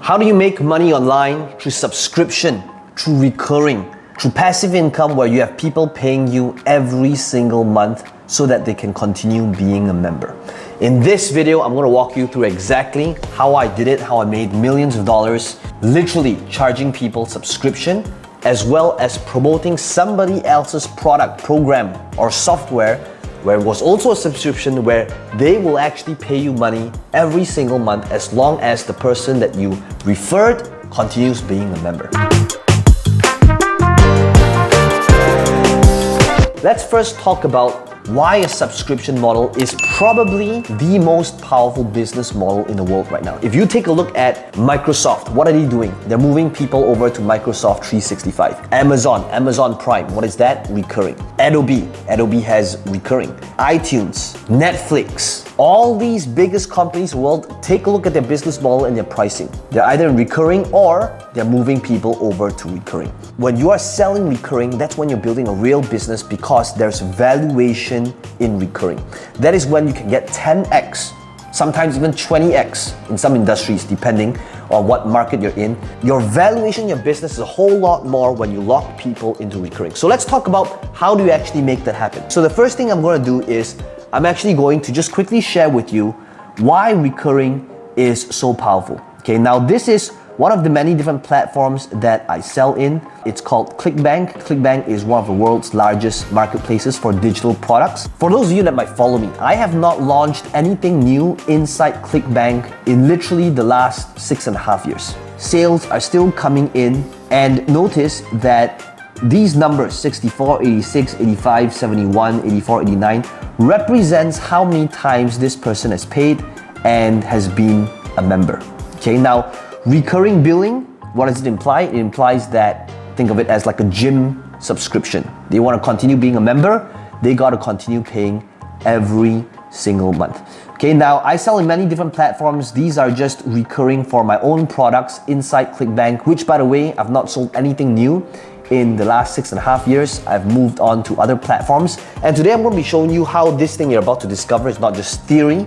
How do you make money online? Through subscription, through recurring, through passive income where you have people paying you every single month so that they can continue being a member. In this video, I'm gonna walk you through exactly how I did it, how I made millions of dollars, literally charging people subscription, as well as promoting somebody else's product, program, or software where it was also a subscription where they will actually pay you money every single month as long as the person that you referred continues being a member. Let's first talk about why a subscription model is probably the most powerful business model in the world right now. If you take a look at Microsoft, what are they doing? They're moving people over to Microsoft 365. Amazon Prime, what is that? Recurring. Adobe has recurring. iTunes, Netflix, all these biggest companies in the world, take a look at their business model and their pricing. They're either recurring or they're moving people over to recurring. When you are selling recurring, that's when you're building a real business because there's valuation in recurring. That is when you can get 10x, sometimes even 20x in some industries, depending on what market you're in. Your valuation in your business is a whole lot more when you lock people into recurring. So let's talk about how do you actually make that happen. So the first thing I'm going to do is I'm actually going to just quickly share with you why recurring is so powerful. Okay, now this is one of the many different platforms that I sell in. It's called ClickBank. ClickBank is one of the world's largest marketplaces for digital products. For those of you that might follow me, I have not launched anything new inside ClickBank in literally the last 6.5 years. Sales are still coming in, and notice that these numbers, 64, 86, 85, 71, 84, 89, represents how many times this person has paid and has been a member. Okay, now, recurring billing, what does it imply? It implies that, think of it as like a gym subscription. They want to continue being a member, they got to continue paying every single month. Okay, now I sell in many different platforms. These are just recurring for my own products inside ClickBank, which by the way, I've not sold anything new in the last 6.5 years. I've moved on to other platforms. And today I'm going to be showing you how this thing you're about to discover is not just theory,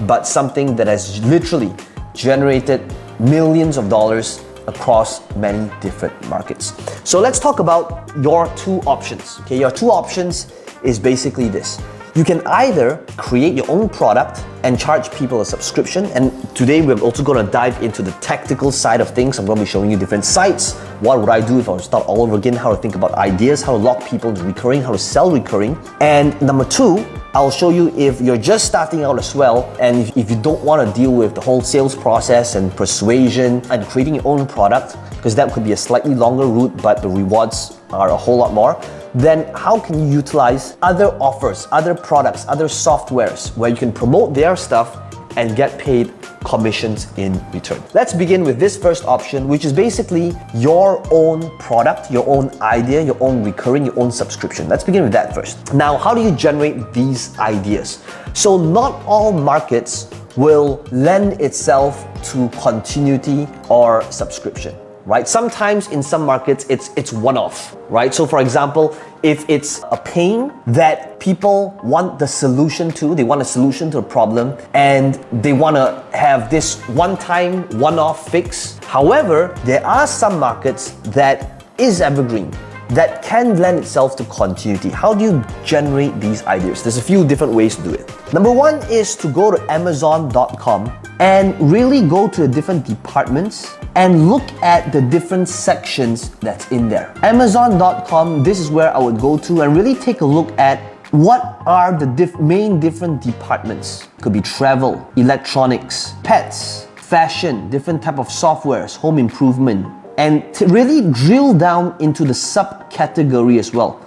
but something that has literally generated millions of dollars across many different markets. So let's talk about your two options. Okay, your two options is basically this. You can either create your own product and charge people a subscription. And today we're also going to dive into the tactical side of things. I'm going to be showing you different sites. What would I do if I were to start all over again? How to think about ideas, how to lock people into recurring, how to sell recurring. And number two, I'll show you if you're just starting out as well, and if you don't want to deal with the whole sales process and persuasion and creating your own product, because that could be a slightly longer route, but the rewards are a whole lot more, then how can you utilize other offers, other products, other softwares where you can promote their stuff and get paid commissions in return? Let's begin with this first option, which is basically your own product, your own idea, your own recurring, your own subscription. Let's begin with that first. Now, how do you generate these ideas? So not all markets will lend itself to continuity or subscription, right? Sometimes in some markets, it's one-off, right? So for example, if it's a pain that people want the solution to, they want a solution to a problem, and they want to have this one-time, one-off fix. However, there are some markets that is evergreen, that can lend itself to continuity. How do you generate these ideas? There's a few different ways to do it. Number one is to go to Amazon.com and really go to the different departments and look at the different sections that's in there. Amazon.com, this is where I would go to and really take a look at what are the main different departments. Could be travel, electronics, pets, fashion, different type of softwares, home improvement, and to really drill down into the subcategory as well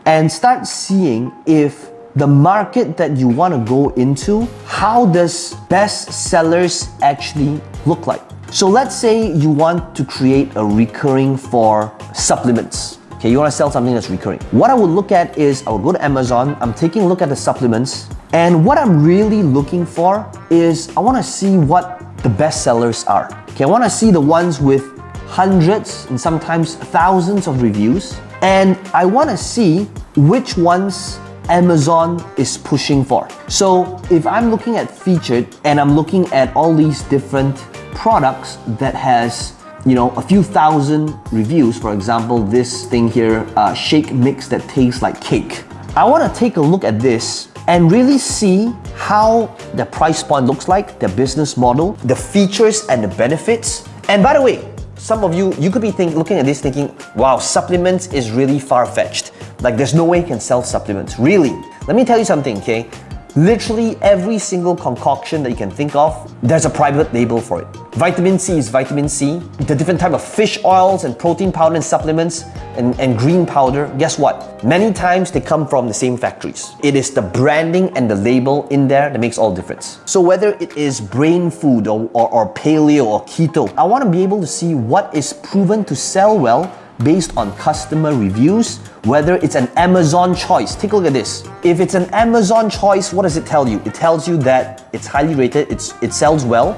and start seeing if the market that you want to go into, how does best sellers actually look like? So let's say you want to create a recurring for supplements. Okay, you want to sell something that's recurring. What I would look at is I would go to Amazon, I'm taking a look at the supplements, and what I'm really looking for is I want to see what the best sellers are. Okay, I want to see the ones with hundreds and sometimes thousands of reviews, and I want to see which ones Amazon is pushing for. So if I'm looking at featured and I'm looking at all these different products that has a few thousand reviews, for example, this thing here, shake mix that tastes like cake. I want to take a look at this and really see how the price point looks like, the business model, the features and the benefits. And by the way, some of you could be looking at this thinking, wow, supplements is really far-fetched. Like there's no way you can sell supplements. Really? Let me tell you something, okay? Literally every single concoction that you can think of, there's a private label for it. Vitamin C is vitamin C. The different type of fish oils and protein powder and supplements and green powder, guess what? Many times they come from the same factories. It is the branding and the label in there that makes all the difference. So whether it is brain food or paleo or keto, I want to be able to see what is proven to sell well based on customer reviews, whether it's an Amazon choice. Take a look at this. If it's an Amazon choice, what does it tell you? It tells you that it's highly rated, it sells well,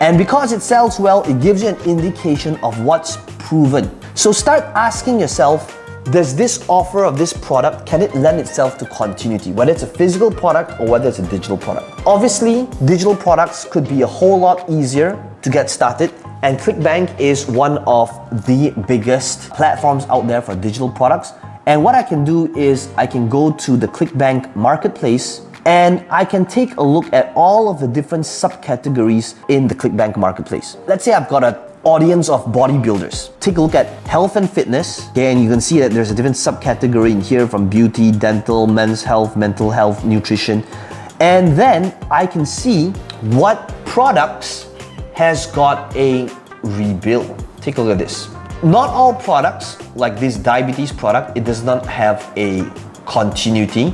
and because it sells well, it gives you an indication of what's proven. So start asking yourself, does this offer of this product, can it lend itself to continuity, whether it's a physical product or whether it's a digital product? Obviously, digital products could be a whole lot easier to get started, and ClickBank is one of the biggest platforms out there for digital products. And what I can do is I can go to the ClickBank marketplace and I can take a look at all of the different subcategories in the ClickBank marketplace. Let's say I've got an audience of bodybuilders. Take a look at health and fitness, okay, and you can see that there's a different subcategory in here from beauty, dental, men's health, mental health, nutrition. And then I can see what products has got a rebuild. Take a look at this. Not all products, like this diabetes product, it does not have a continuity,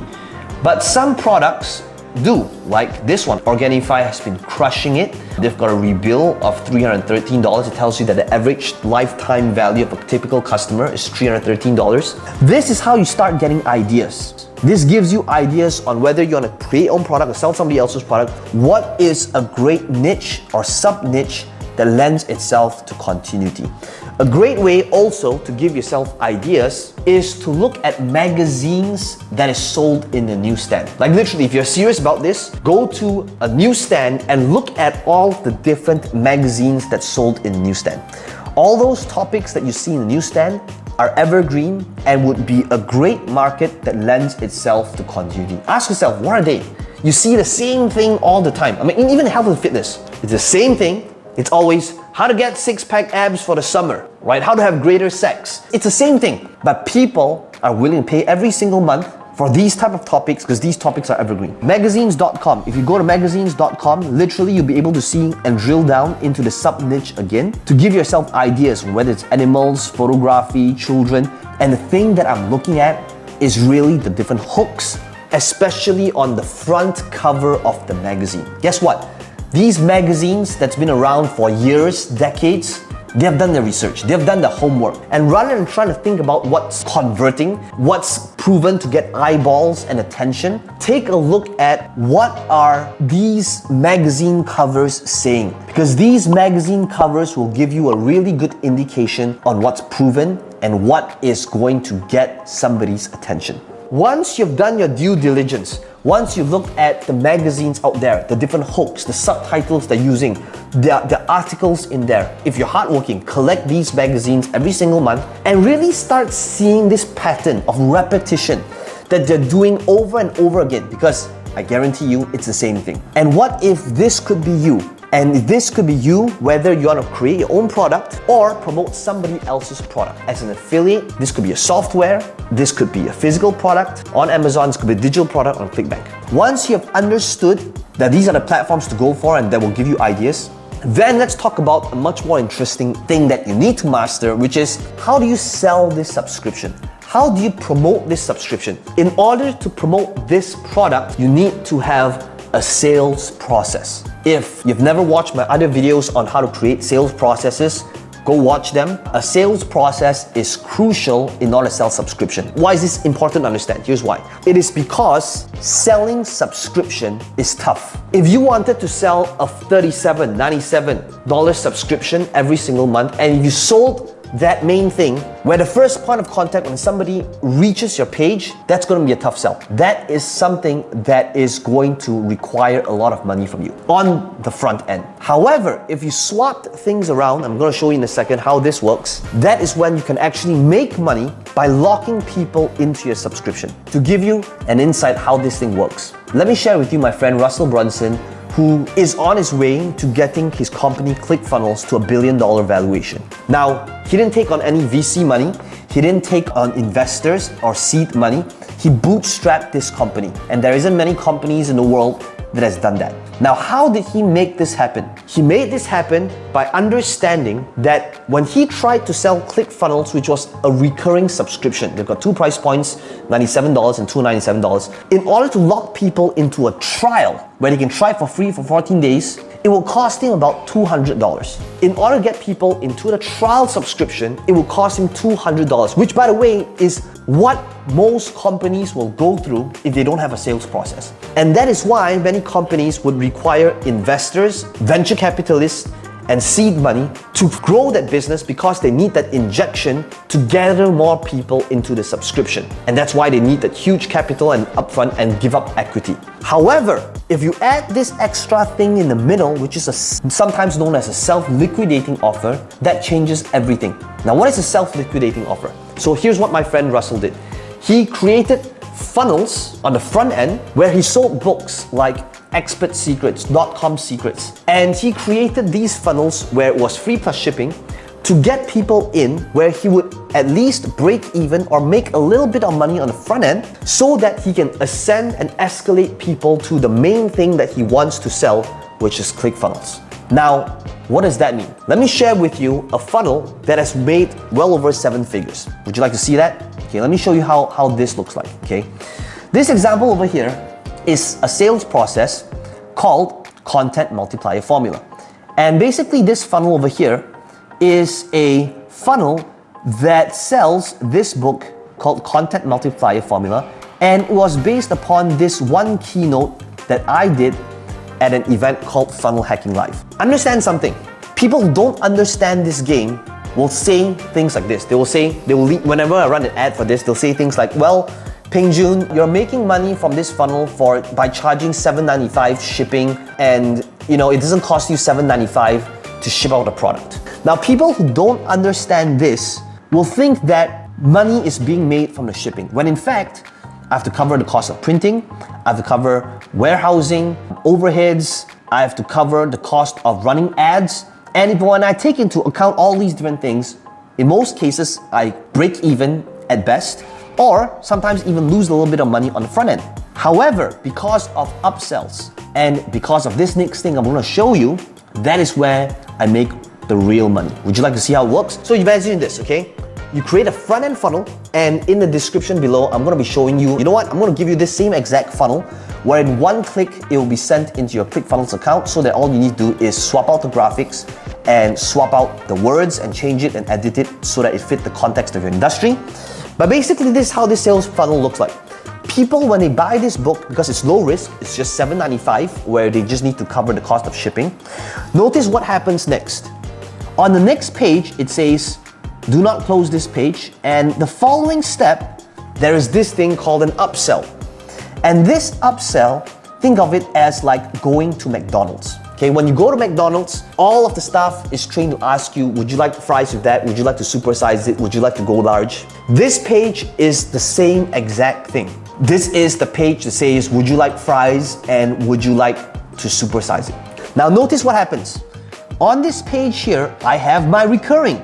but some products do, like this one. Organifi has been crushing it. They've got a rebill of $313. It tells you that the average lifetime value of a typical customer is $313. This is how you start getting ideas. This gives you ideas on whether you want to create your own product or sell somebody else's product. What is a great niche or sub-niche that lends itself to continuity? A great way also to give yourself ideas is to look at magazines that is sold in the newsstand. Like literally, if you're serious about this, go to a newsstand and look at all the different magazines that's sold in the newsstand. All those topics that you see in the newsstand are evergreen and would be a great market that lends itself to continuity. Ask yourself, what are they? You see the same thing all the time. I mean, even health and fitness, it's the same thing. It's always how to get six-pack abs for the summer, right? How to have greater sex. It's the same thing, but people are willing to pay every single month for these type of topics because these topics are evergreen. Magazines.com. If you go to magazines.com, literally you'll be able to see and drill down into the sub-niche again to give yourself ideas, whether it's animals, photography, children. And the thing that I'm looking at is really the different hooks, especially on the front cover of the magazine. Guess what? These magazines that's been around for years, decades, they have done their research, they've done the homework. And rather than trying to think about what's converting, what's proven to get eyeballs and attention, take a look at what are these magazine covers saying. Because these magazine covers will give you a really good indication on what's proven and what is going to get somebody's attention. Once you've done your due diligence, once you've looked at the magazines out there, the different hooks, the subtitles they're using, the articles in there, if you're hardworking, collect these magazines every single month and really start seeing this pattern of repetition that they're doing over and over again, because I guarantee you it's the same thing. And what if this could be you? And this could be you, whether you want to create your own product or promote somebody else's product. As an affiliate, this could be a software, this could be a physical product on Amazon, this could be a digital product on ClickBank. Once you have understood that these are the platforms to go for and that will give you ideas, then let's talk about a much more interesting thing that you need to master, which is how do you sell this subscription? How do you promote this subscription? In order to promote this product, you need to have a sales process. If you've never watched my other videos on how to create sales processes, go watch them. A sales process is crucial in order to sell subscription. Why is this important to understand? Here's why. It is because selling subscription is tough. If you wanted to sell a $37, $97 subscription every single month, and if you sold that main thing where the first point of contact when somebody reaches your page, that's going to be a tough sell. That is something that is going to require a lot of money from you on the front end. However, if you swapped things around, I'm going to show you in a second how this works. That is when you can actually make money by locking people into your subscription. To give you an insight how this thing works, let me share with you my friend Russell Brunson, who is on his way to getting his company ClickFunnels to $1 billion valuation. Now, he didn't take on any VC money, he didn't take on investors or seed money, he bootstrapped this company. And there isn't many companies in the world that has done that. Now, how did he make this happen? He made this happen by understanding that when he tried to sell ClickFunnels, which was a recurring subscription, they've got two price points, $97 and $297. In order to lock people into a trial where they can try for free for 14 days, it will cost him about $200. In order to get people into the trial subscription, it will cost him $200, which by the way is what most companies will go through if they don't have a sales process. And that is why many companies would require investors, venture capitalists, and seed money to grow that business because they need that injection to gather more people into the subscription. And that's why they need that huge capital and upfront and give up equity. However, if you add this extra thing in the middle, which is sometimes known as a self-liquidating offer, that changes everything. Now, what is a self-liquidating offer? So here's what my friend Russell did. He created funnels on the front end where he sold books like Expert Secrets, .com Secrets. And he created these funnels where it was free plus shipping to get people in where he would at least break even or make a little bit of money on the front end so that he can ascend and escalate people to the main thing that he wants to sell, which is ClickFunnels. Now, what does that mean? Let me share with you a funnel that has made well over 7 figures. Would you like to see that? Okay, let me show you how this looks like, okay? This example over here is a sales process called Content Multiplier Formula. And basically this funnel over here is a funnel that sells this book called Content Multiplier Formula, and it was based upon this one keynote that I did at an event called Funnel Hacking Live. Understand something. People who don't understand this game will say things like this. They will whenever I run an ad for this, they'll say things like, well, Peng Joon, you're making money from this funnel by charging $7.95 shipping, and it doesn't cost you $7.95 to ship out a product. Now, people who don't understand this will think that money is being made from the shipping, when in fact, I have to cover the cost of printing, I have to cover warehousing, overheads, I have to cover the cost of running ads. And when I take into account all these different things, in most cases, I break even at best, or sometimes even lose a little bit of money on the front end. However, because of upsells and because of this next thing I'm going to show you, that is where I make the real money. Would you like to see how it works? So imagine this, okay? You create a front-end funnel, and in the description below, I'm going to be showing you, I'm going to give you this same exact funnel where in one click, it will be sent into your ClickFunnels account, so that all you need to do is swap out the graphics and swap out the words and change it and edit it so that it fit the context of your industry. But basically, this is how this sales funnel looks like. People, when they buy this book, because it's low risk, it's just $7.95, where they just need to cover the cost of shipping. Notice what happens next. On the next page, it says, do not close this page. And the following step, there is this thing called an upsell. And this upsell, think of it as like going to McDonald's. Okay, when you go to McDonald's, all of the staff is trained to ask you, would you like fries with that? Would you like to supersize it? Would you like to go large? This page is the same exact thing. This is the page that says, would you like fries and would you like to supersize it? Now notice what happens. On this page here, I have my recurring.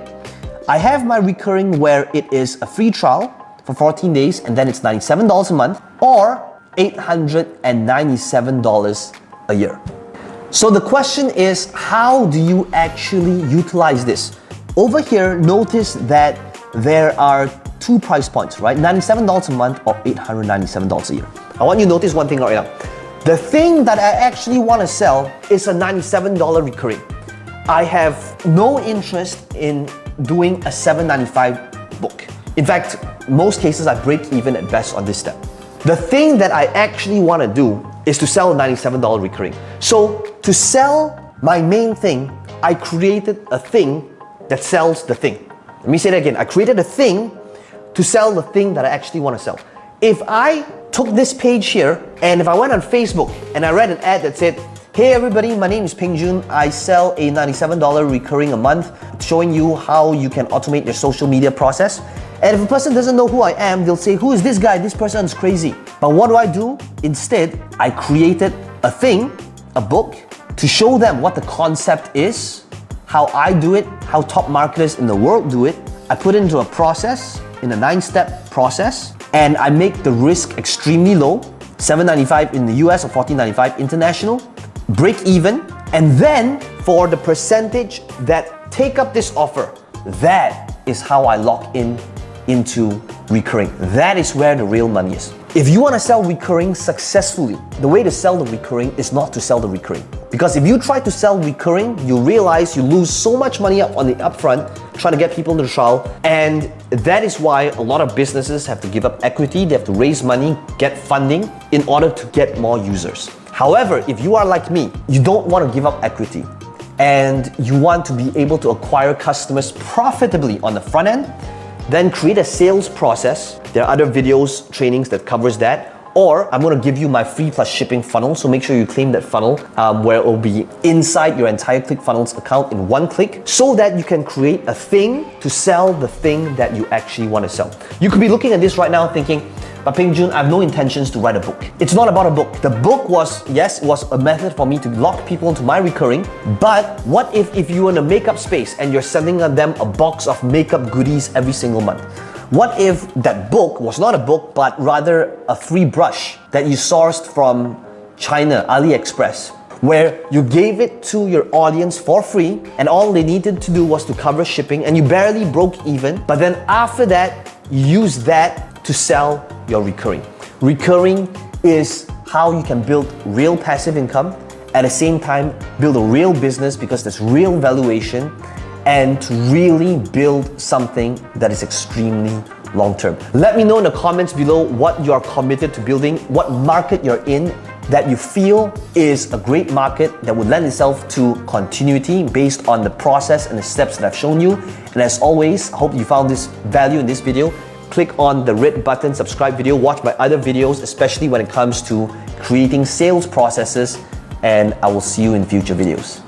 I have my recurring where it is a free trial for 14 days and then it's $97 a month or $897 a year. So the question is, how do you actually utilize this? Over here, notice that there are 2 price points, right? $97 a month or $897 a year. I want you to notice one thing right now. The thing that I actually want to sell is a $97 recurring. I have no interest in doing a $7.95 book. In fact, most cases I break even at best on this step. The thing that I actually want to do is to sell a $97 recurring. So to sell my main thing, I created a thing that sells the thing. Let me say that again. I created a thing to sell the thing that I actually want to sell. If I took this page here and if I went on Facebook and I read an ad that said, "Hey everybody, my name is Peng Joon. I sell a $97 recurring a month showing you how you can automate your social media process." And if a person doesn't know who I am, they'll say, "Who is this guy? This person is crazy." But what do? Instead, I created a thing, a book, to show them what the concept is, how I do it, how top marketers in the world do it. I put it into a process, in a 9-step process, and I make the risk extremely low, $7.95 in the US or $14.95 international, break even, and then for the percentage that take up this offer, that is how I lock in into recurring. That is where the real money is. If you want to sell recurring successfully, the way to sell the recurring is not to sell the recurring. Because if you try to sell recurring, you realize you lose so much money up on the upfront trying to get people into the trial, and that is why a lot of businesses have to give up equity, they have to raise money, get funding in order to get more users. However, if you are like me, you don't want to give up equity and you want to be able to acquire customers profitably on the front end, then create a sales process. There are other videos, trainings that covers that. Or I'm going to give you my free plus shipping funnel. So make sure you claim that funnel where it will be inside your entire ClickFunnels account in one click so that you can create a thing to sell the thing that you actually want to sell. You could be looking at this right now thinking, "But Peng Joon, I have no intentions to write a book." It's not about a book. The book was, yes, it was a method for me to lock people into my recurring. But what if you're in a makeup space and you're sending them a box of makeup goodies every single month? What if that book was not a book, but rather a free brush that you sourced from China, AliExpress, where you gave it to your audience for free and all they needed to do was to cover shipping and you barely broke even, but then after that, you use that to sell your recurring. Recurring is how you can build real passive income, at the same time build a real business because there's real valuation, and to really build something that is extremely long-term. Let me know in the comments below what you are committed to building, what market you're in that you feel is a great market that would lend itself to continuity based on the process and the steps that I've shown you. And as always, I hope you found this value in this video. Click on the red button, subscribe video, watch my other videos, especially when it comes to creating sales processes, and I will see you in future videos.